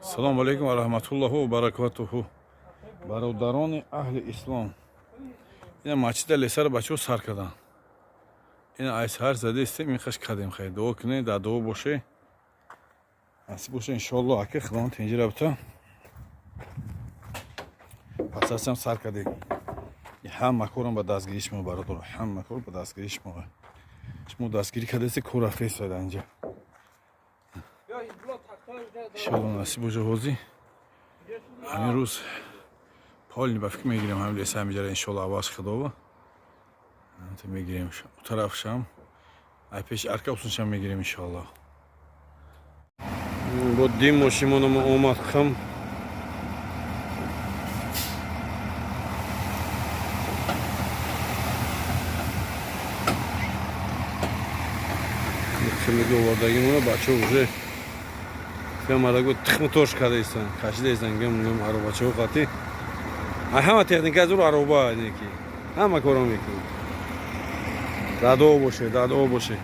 Assalomu alaykum va rahmatullohi va barakatuhu. Barodaroni ahli islom. Ина масҷида лесар бачо сар кардан. Ина айсар зада истем ин хаш кадем хай. Дуо кине, да дуо боше. Насиб боше иншаллоҳ ака худованд тенҷира бита. Пас ҳастам сар кадем. ҳама корам ба дастгириш мо бародор. ҳама кор ба дастгириш мо. Шумо дастгирӣ кадаси кора фесода инҷа. иншаллоҳ насиб боша ҳозӣ. ҳамин рӯз полни ба фикр мегирем ҳамин леса ҳамиҷара иншаллоҳ авваз худова. Мегирем тарафшам. Ай пеш аркавсуншам мегирем иншаллоҳ. Бо дим мошимоном омад хам. Химиги овардагимона бачаҳо уже фемараго тухми тош кардастан. Кашидастан гам аро бачаҳо қати. ҳама техника зур ароба неки. ҳама коро мекунад. Дадо боше, дадо боше.